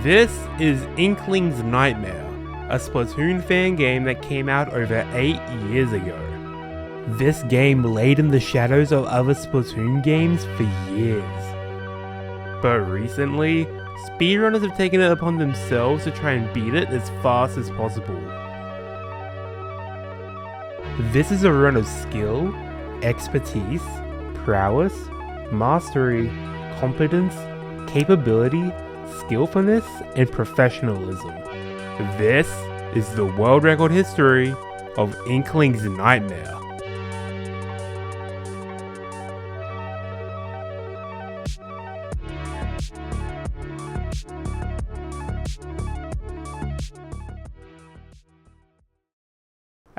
This is Inkling's Nightmare, a Splatoon fan game that came out over 8 years ago. This game laid in the shadows of other Splatoon games for years. But recently, speedrunners have taken it upon themselves to try and beat it as fast as possible. This is a run of skill, expertise, prowess, mastery, competence, capability, skillfulness, and professionalism. This is the world record history of Inkling's Nightmare.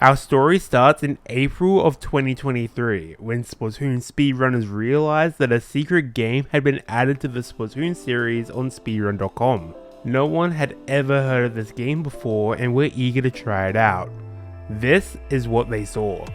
Our story starts in April of 2023, when Splatoon speedrunners realized that a secret game had been added to the Splatoon series on speedrun.com. No one had ever heard of this game before and were eager to try it out. This is what they saw.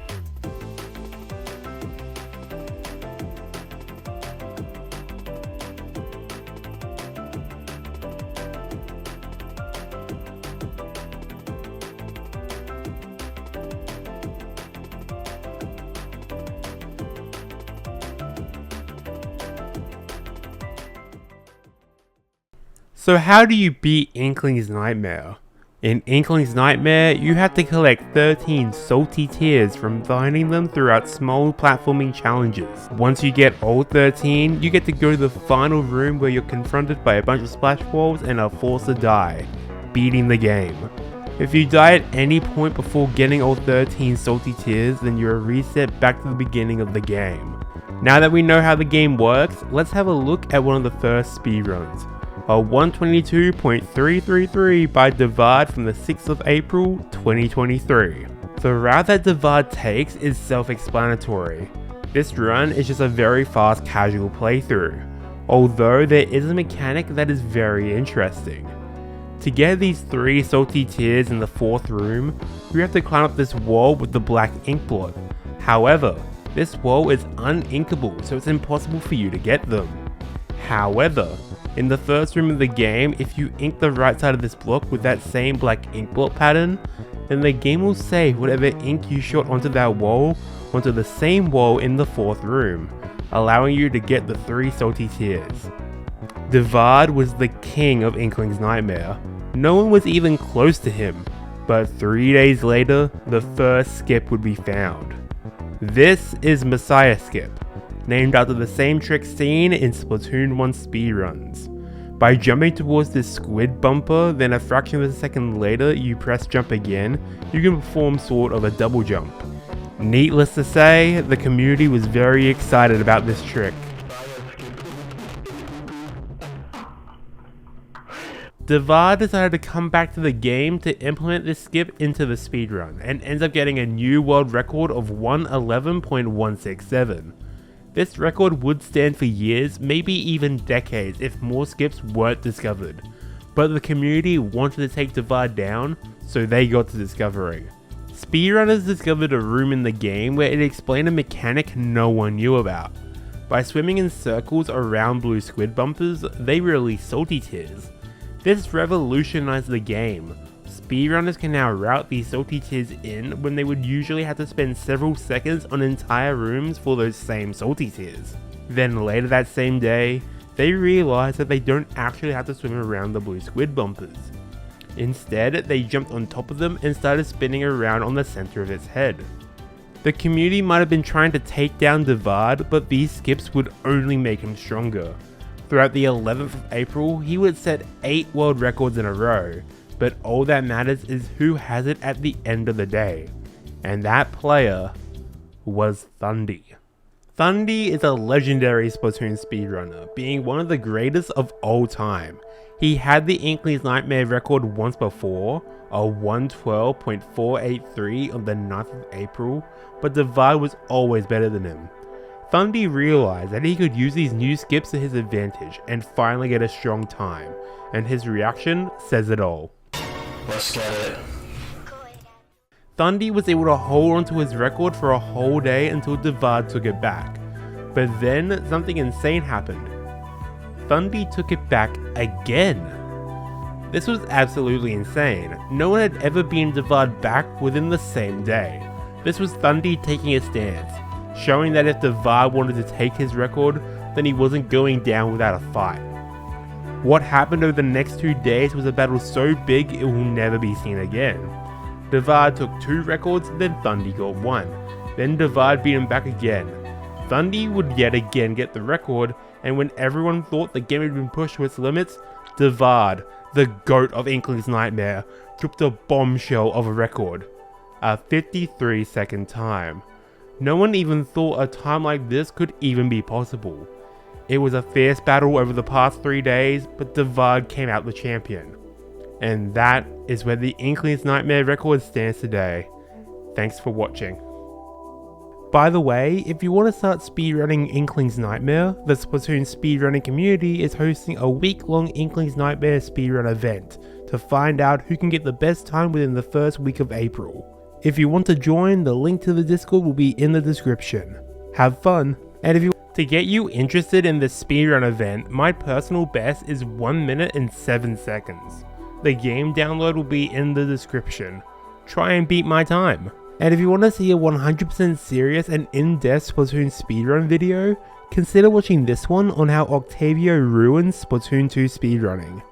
So how do you beat Inkling's Nightmare? In Inkling's Nightmare, you have to collect 13 salty tears from finding them throughout small platforming challenges. Once you get all 13, you get to go to the final room where you're confronted by a bunch of splash walls and are forced to die, beating the game. If you die at any point before getting all 13 salty tears, then you're reset back to the beginning of the game. Now that we know how the game works, let's have a look at one of the first speedruns. A 122.333 by Devad from the 6th of April 2023. The route that Devad takes is self-explanatory. This run is just a very fast casual playthrough, although there is a mechanic that is very interesting. To get these 3 salty tears in the 4th room, you have to climb up this wall with the black ink blot. However, this wall is uninkable, so it's impossible for you to get them. However, in the first room of the game, if you ink the right side of this block with that same black ink blot pattern, then the game will save whatever ink you shot onto that wall onto the same wall in the 4th room, allowing you to get the 3 salty tears. Devad was the king of Inkling's Nightmare. No one was even close to him, but 3 days later, the first skip would be found. This is Messiah Skip, named after the same trick seen in Splatoon 1 speedruns. By jumping towards this squid bumper, then a fraction of a second later you press jump again, you can perform sort of a double jump. Needless to say, the community was very excited about this trick. Devad decided to come back to the game to implement this skip into the speedrun, and ends up getting a new world record of 111.167. This record would stand for years, maybe even decades if more skips weren't discovered, but the community wanted to take Devad down, so they got to discovering. Speedrunners discovered a room in the game where it explained a mechanic no one knew about. By swimming in circles around blue squid bumpers, they release salty tears. This revolutionized the game. Speedrunners can now route these salty tears in when they would usually have to spend several seconds on entire rooms for those same salty tears. Then later that same day, they realized that they don't actually have to swim around the blue squid bumpers. Instead, they jumped on top of them and started spinning around on the center of its head. The community might have been trying to take down Devad, but these skips would only make him stronger. Throughout the 11th of April, he would set 8 world records in a row. But all that matters is who has it at the end of the day. And that player was Thundy. Thundy is a legendary Splatoon speedrunner, being one of the greatest of all time. He had the Inkling's Nightmare record once before, a 112.483 on the 9th of April, but Devad was always better than him. Thundy realized that he could use these new skips to his advantage and finally get a strong time, and his reaction says it all. Let's get it. Thundy was able to hold onto his record for a whole day until Devad took it back. But then something insane happened. Thundy took it back again. This was absolutely insane. No one had ever beaten Devad back within the same day. This was Thundy taking a stance, showing that if Devad wanted to take his record, then he wasn't going down without a fight. What happened over the next 2 days was a battle so big it will never be seen again. Devad took 2 records, then Thundy got 1. Then Devad beat him back again. Thundy would yet again get the record, and when everyone thought the game had been pushed to its limits, Devad, the GOAT of Inkling's Nightmare, dropped a bombshell of a record. A 53-second time. No one even thought a time like this could even be possible. It was a fierce battle over the past 3 days, but Devad came out the champion. And that is where the Inkling's Nightmare record stands today. Thanks for watching. By the way, if you want to start speedrunning Inkling's Nightmare, the Splatoon speedrunning community is hosting a week-long Inkling's Nightmare speedrun event to find out who can get the best time within the first week of April. If you want to join, the link to the Discord will be in the description. Have fun! And to get you interested in this speedrun event, my personal best is 1 minute and 7 seconds. The game download will be in the description. Try and beat my time. And if you want to see a 100% serious and in-depth Splatoon speedrun video, consider watching this one on how Octavio ruins Splatoon 2 speedrunning.